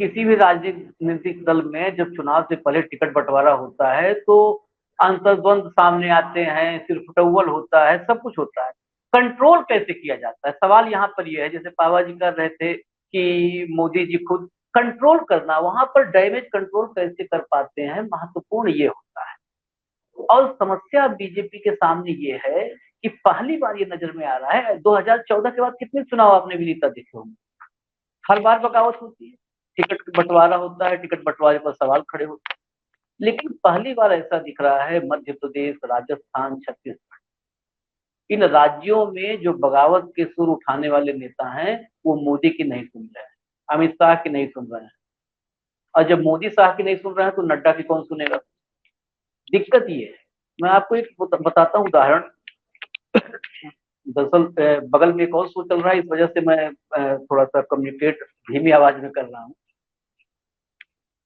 किसी भी राजनीतिक दल में जब चुनाव से पहले टिकट बंटवारा होता है तो अंतर्द्वंद सामने आते हैं, सिरफुटौल होता है, सब कुछ होता है। कंट्रोल कैसे किया जाता है, सवाल यहाँ पर यह है। जैसे पावा जी कर रहे थे कि मोदी जी खुद कंट्रोल करना, वहां पर डैमेज कंट्रोल कैसे कर पाते हैं, महत्वपूर्ण ये होता है। और समस्या बीजेपी के सामने ये है कि पहली बार ये नजर में आ रहा है, 2014 के बाद कितने चुनाव आपने विनीता देखे होंगे, हर बार बगावत होती है, टिकट बंटवारा होता है, टिकट बंटवारे पर सवाल खड़े होते हैं। लेकिन पहली बार ऐसा दिख रहा है मध्य प्रदेश, राजस्थान, छत्तीसगढ़, इन राज्यों में जो बगावत के सुर उठाने वाले नेता हैं वो मोदी की नहीं सुन रहे हैं, अमित शाह की नहीं सुन रहे हैं। और जब मोदी शाह की नहीं सुन रहे हैं तो नड्डा की कौन सुनेगा। दिक्कत ये है। मैं आपको एक बताता हूँ उदाहरण। दरअसल बगल में एक और शो चल रहा है, इस वजह से मैं थोड़ा सा कम्युनिकेट धीमी आवाज में कर रहा हूँ।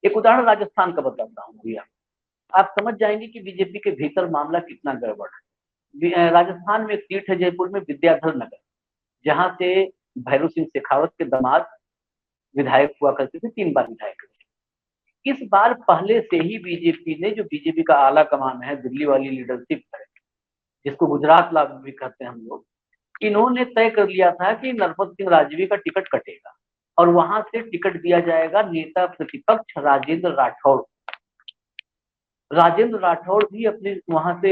एक उदाहरण राजस्थान का बताता हूँ भैया, आप समझ जाएंगे कि बीजेपी के भीतर मामला कितना गड़बड़ है। राजस्थान में एक सीट है जयपुर में, विद्याधर नगर, जहां से भैरव सिंह शेखावत के दामाद विधायक हुआ करते थे, 3 बार विधायक रहे। इस बार पहले से ही बीजेपी ने, जो बीजेपी का आला कमान है, दिल्ली वाली लीडरशिप है, जिसको गुजरात लाभ भी कहते हैं हम लोग, इन्होंने तय कर लिया था कि नरपत सिंह राजवी का टिकट कटेगा और वहां से टिकट दिया जाएगा नेता प्रतिपक्ष राजेंद्र राठौड़। राजेंद्र राठौड़ भी अपने वहां से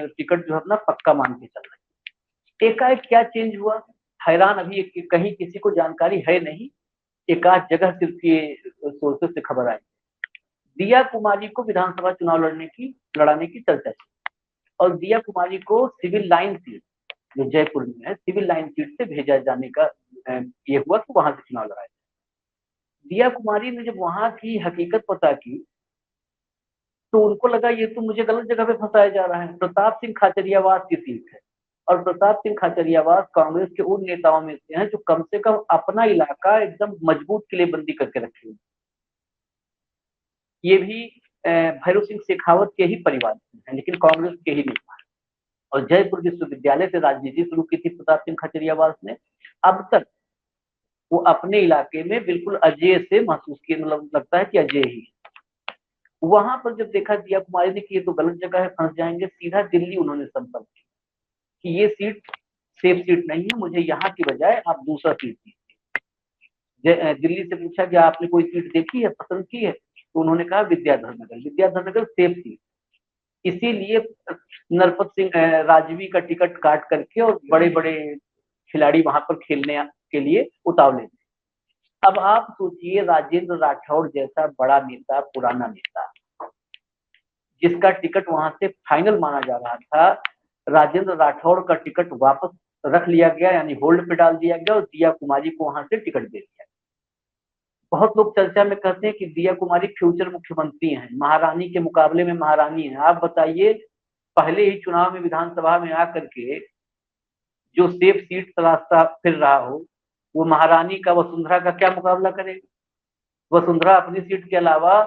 टिकट जो है अपना पक्का मान के चल रहे। एकाएक क्या चेंज हुआ, हैरान, अभी कहीं किसी को जानकारी है नहीं, एक आध जगह सिर्फ ये सोर्सेस से खबर आई। दिया कुमारी को विधानसभा चुनाव लड़ाने की चर्चा थी और दिया कुमारी को सिविल लाइन सीट, जो जयपुर में है, सिविल लाइन सीट से भेजा जाने का ये हुआ कि वहां से चुनाव लड़ाया। दिया कुमारी ने जब वहां की हकीकत पता की तो उनको लगा ये तो मुझे गलत जगह पे फंसाया जा रहा है। प्रताप सिंह खाचरियावास की सीट है और प्रताप सिंह खाचरियावास कांग्रेस के उन नेताओं में से हैं जो कम से कम अपना इलाका एकदम मजबूत किलेबंदी करके रखे हुए। ये भी भैरव सिंह शेखावत के ही परिवार से हैं, लेकिन कांग्रेस के ही नेता हैं। और जयपुर विश्वविद्यालय से राजनीति शुरू की थी प्रताप सिंह खाचरियावास ने। अब तक वो अपने इलाके में बिल्कुल अजय से महसूस किए, मतलब लगता है कि अजय ही। वहां पर जब देखा दिया कुमारी ने कि ये तो गलत जगह है, फंस जाएंगे, सीधा दिल्ली उन्होंने संपर्क किया कि ये सीट सेफ सीट नहीं है, मुझे यहाँ की बजाय आप दूसरा सीट दीजिए। दिल्ली से पूछा कि आपने कोई सीट देखी है, पसंद की है, तो उन्होंने कहा विद्याधर नगर। विद्याधर नगर सेफ सीट, इसीलिए नरपत सिंह राजवी का टिकट काट करके और बड़े बड़े खिलाड़ी वहां पर खेलने के लिए उतावले थे। अब आप सोचिए, राजेंद्र राठौड़ जैसा बड़ा नेता, पुराना नेता, जिसका टिकट वहां से फाइनल माना जा रहा था, राजेंद्र राठौड़ का टिकट वापस रख लिया गया, यानी होल्ड पे डाल दिया गया और दिया कुमारी को वहां से टिकट दे दिया। बहुत लोग चर्चा में कहते हैं कि दिया कुमारी फ्यूचर मुख्यमंत्री हैं, महारानी के मुकाबले में महारानी है। आप बताइए, पहले ही चुनाव में विधानसभा में आकर के जो सेफ सीट तलाशता फिर रहा हो, वो महारानी का, वसुंधरा का क्या मुकाबला करेगा। वसुंधरा अपनी सीट के अलावा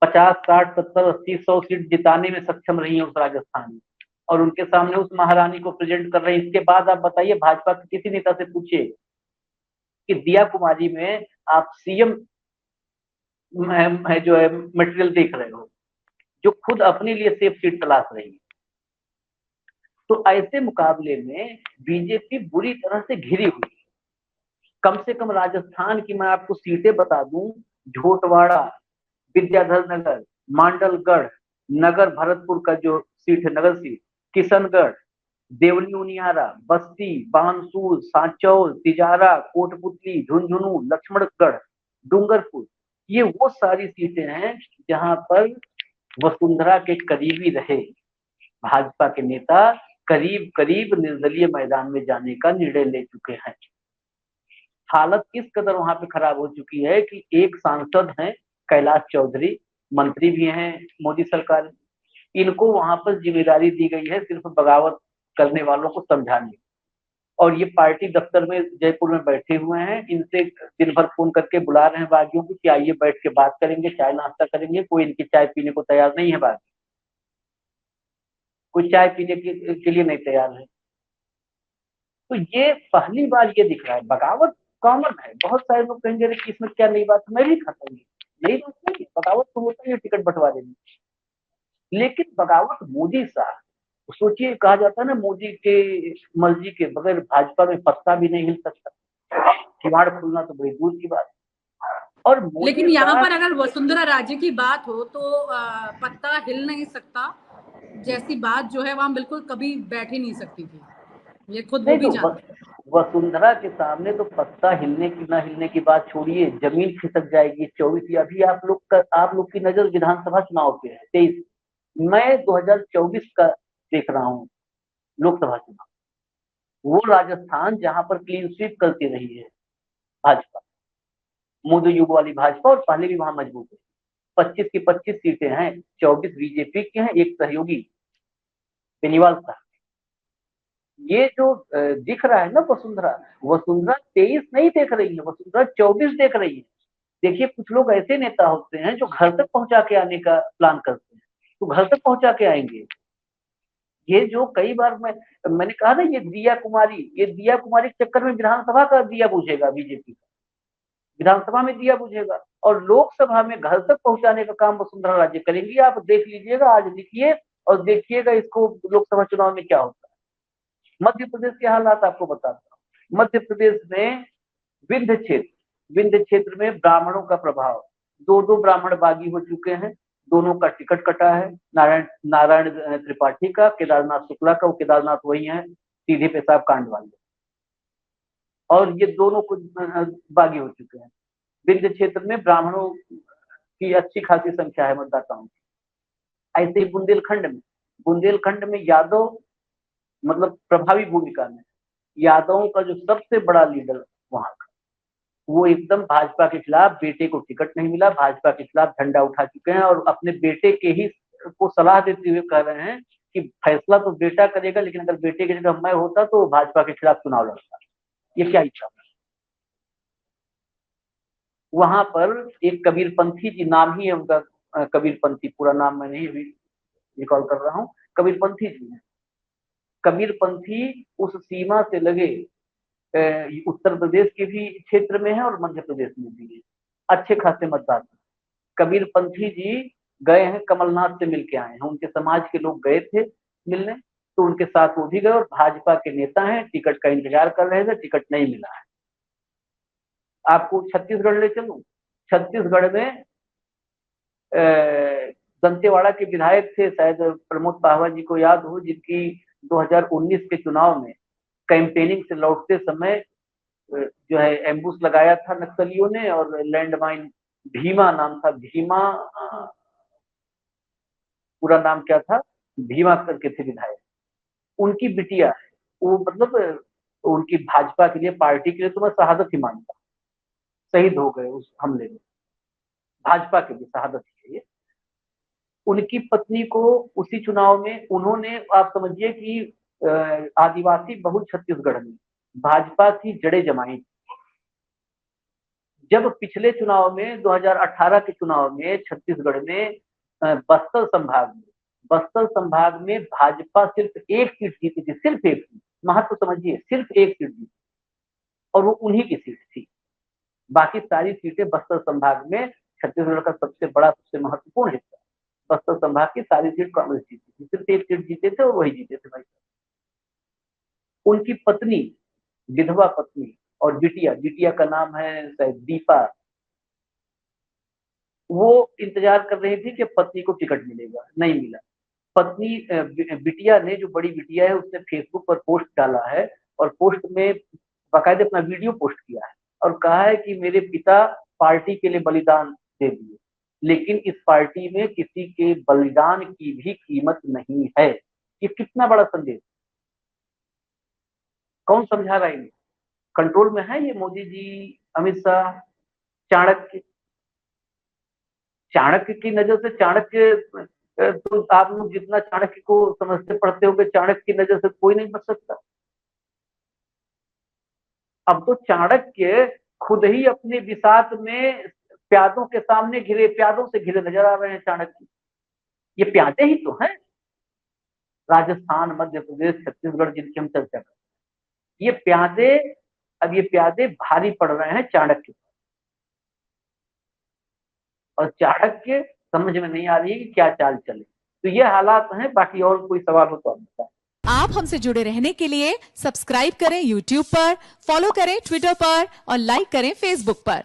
50, 60, 70, 80, 100 सीट जिताने में सक्षम रही है उस राजस्थान में, और उनके सामने उस महारानी को प्रेजेंट कर रहे हैं। इसके बाद आप बताइए, भाजपा के किसी नेता से पूछिए कि दिया कुमारी में आप सीएम जो है मटेरियल देख रहे हो, जो खुद अपने लिए सेफ सीट तलाश रही है। तो ऐसे मुकाबले में बीजेपी बुरी तरह से घिरी हुई है। कम से कम राजस्थान की मैं आपको सीटें बता दूं, झोटवाड़ा, विद्याधर नगर, मांडलगढ़, नगर भरतपुर का जो सीट है, नगर सीट, किशनगढ़, देवली उनियारा, बस्ती, बानसूर, सांचौर, तिजारा, कोटपुतली, झुंझुनू, लक्ष्मणगढ़, डूंगरपुर, ये वो सारी सीटें हैं जहां पर वसुंधरा के करीबी रहे भाजपा के नेता करीब करीब निर्दलीय मैदान में जाने का निर्णय ले चुके हैं। हालत किस कदर वहां पे खराब हो चुकी है कि एक सांसद हैं कैलाश चौधरी, मंत्री भी हैं मोदी सरकार, इनको वहां पर जिम्मेदारी दी गई है सिर्फ बगावत करने वालों को समझाने। और ये पार्टी दफ्तर में जयपुर में बैठे हुए हैं, इनसे दिन भर फोन करके बुला रहे हैं बागियों को कि आइए बैठ के बात करेंगे, चाय नाश्ता करेंगे। कोई इनकी चाय पीने को तैयार नहीं है, बागी कोई चाय पीने के लिए नहीं तैयार है। तो ये पहली बार ये दिख रहा है बगावत कॉमन है। बहुत सारे लोग कहेंगे कि इसमें क्या नई बात है, मैं भी खाता हूँ, नई बात नहीं है, बगावत तो होता है टिकट बंटवारे में। लेकिन बगावत मोदी साहब, सोचिए, कहा जाता है ना, मोदी के मर्जी के बगैर भाजपा में पत्ता भी नहीं हिल सकता, किवाड़ खुलना तो बड़ी दूर की बात। और लेकिन यहाँ पर अगर वसुंधरा राजे की बात हो तो पत्ता हिल नहीं सकता जैसी बात जो है वहां बिल्कुल कभी बैठ ही नहीं सकती थी, ये खुद वो भी जानते हैं। वसुंधरा के सामने तो पत्ता हिलने की ना हिलने की बात छोड़िए, जमीन खिसक जाएगी। 24 अभी आप लोग की नजर विधानसभा चुनाव पे है, 23, मैं 2024 का देख रहा हूँ लोकसभा चुनाव। वो राजस्थान जहां पर क्लीन स्वीप करती रही है भाजपा, मोदी युग वाली भाजपा, और पहले भी वहां मजबूत है। 25 की 25 सीटें हैं, 24 बीजेपी की हैं, एक सहयोगी बेनीवाल साहब। ये जो दिख रहा है ना वसुंधरा, वसुंधरा 23 नहीं देख रही है, वसुंधरा 24 देख रही है। देखिए, कुछ लोग ऐसे नेता होते हैं जो घर तक पहुंचा के आने का प्लान करते हैं, तो घर तक पहुंचा के आएंगे। ये जो कई बार मैंने कहा ना, ये दिया कुमारी के चक्कर में विधानसभा का दिया बुझेगा, बीजेपी का विधानसभा में दिया बुझेगा, और लोकसभा में घर तक पहुंचाने का काम वसुंधरा राजे करेंगी। आप देख लीजिएगा, आज लिखिए और देखिएगा इसको लोकसभा चुनाव में क्या होता है। मध्य प्रदेश के हालात आपको बताता हूँ। मध्य प्रदेश में विंध्य क्षेत्र में ब्राह्मणों का प्रभाव, दो ब्राह्मण बागी हो चुके हैं, दोनों का टिकट कटा है, नारायण त्रिपाठी का, केदारनाथ शुक्ला का। वो केदारनाथ वही है, सीधे पेशाब कांड वाले, और ये दोनों कुछ बागी हो चुके हैं। विंध्य क्षेत्र में ब्राह्मणों की अच्छी खासी संख्या है मतदाताओं की। ऐसे ही बुंदेलखंड में यादव, मतलब प्रभावी भूमिका में, यादवों का जो सबसे बड़ा लीडर वहां का, वो एकदम भाजपा के खिलाफ, बेटे को टिकट नहीं मिला, भाजपा के खिलाफ झंडा उठा चुके हैं, और अपने बेटे के ही को सलाह देते हुए कह रहे हैं कि फैसला तो बेटा करेगा, लेकिन अगर बेटे की जगह मैं होता तो भाजपा के खिलाफ चुनाव लड़ता। ये क्या इच्छा? वहां पर एक कबीरपंथी जी, नाम ही है उनका कबीरपंथी, पूरा नाम मैं नहीं रिकॉल कर रहा हूँ, कबीरपंथी जी है। कबीरपंथी उस सीमा से लगे उत्तर प्रदेश के भी क्षेत्र में है और मध्य प्रदेश में भी है, अच्छे खासे मतदाता। कबीरपंथी जी गए हैं, कमलनाथ से मिलके आए हैं, उनके समाज के लोग गए थे मिलने, तो उनके साथ वो भी गए, और भाजपा के नेता हैं, टिकट का इंतजार कर रहे थे, टिकट नहीं मिला है। आपको छत्तीसगढ़ ले चलूं, छत्तीसगढ़ में दंतेवाड़ा के विधायक थे, शायद प्रमोद पाहवा जी को याद हो, जिनकी 2019 के चुनाव में कैंपेनिंग से लौटते समय जो है एम्बुश लगाया था नक्सलियों ने, और लैंडमाइन, भीमा नाम था, भीमा, पूरा नाम क्या था, भीमा करके थे विधायक। उनकी बिटिया है वो, मतलब उनकी भाजपा के लिए, पार्टी के लिए तो मैं शहादत ही मानता, शहीद हो गए उस हमले में, भाजपा के लिए शहादत ही है ये। उनकी पत्नी को उसी चुनाव में उन्होंने, आप समझिए कि आदिवासी बहुल छत्तीसगढ़ में भाजपा की जड़ें जमाई। जब पिछले चुनाव में 2018 के चुनाव में छत्तीसगढ़ में बस्तर संभाग में भाजपा सिर्फ एक सीट जीती थी, सिर्फ एक सीट, महत्व समझिए, सिर्फ एक सीट जीती, और वो उन्हीं की सीट थी। बाकी सारी सीटें बस्तर संभाग में, छत्तीसगढ़ का सबसे बड़ा, सबसे महत्वपूर्ण हिस्सा, बस्तर संभाग की सारी सीट कांग्रेस जीती थी, सिर्फ एक सीट जीते थे और वही जीते थे भाई। उनकी पत्नी, विधवा पत्नी, और बिटिया का नाम है शायद दीपा, वो इंतजार कर रही थी कि पत्नी को टिकट मिलेगा, नहीं मिला। पत्नी, बिटिया ने, जो बड़ी बिटिया है, उसने फेसबुक पर पोस्ट डाला है, और पोस्ट में बाकायदे अपना वीडियो पोस्ट किया है, और कहा है कि मेरे पिता पार्टी के लिए बलिदान दे दिए, लेकिन इस पार्टी में किसी के बलिदान की भी कीमत नहीं है। ये कितना बड़ा संदेश, कौन समझा रहा है? कंट्रोल में है ये मोदी जी, अमित शाह, चाणक्य। चाणक्य की नजर से, चाणक्य तो आप लोग जितना चाणक्य को समझते पढ़ते होंगे, चाणक्य की नजर से कोई नहीं बच सकता। अब तो चाणक्य खुद ही अपने विषाद में प्यादों के सामने घिरे, प्यादों से घिरे नजर आ रहे हैं चाणक्य। ये प्यादे ही तो हैं, राजस्थान, मध्य प्रदेश, छत्तीसगढ़, जिनकी हम चर्चा करते हैं, ये प्यादे अब ये प्यादे भारी पड़ रहे हैं चाणक्य, और चाणक्य समझ में नहीं आ रही है कि क्या चाल चले। तो ये हालात हैं। बाकी और कोई सवाल हो तो आप बताएं। आप हमसे जुड़े रहने के लिए सब्सक्राइब करें YouTube पर, फॉलो करें Twitter पर और लाइक करें Facebook पर।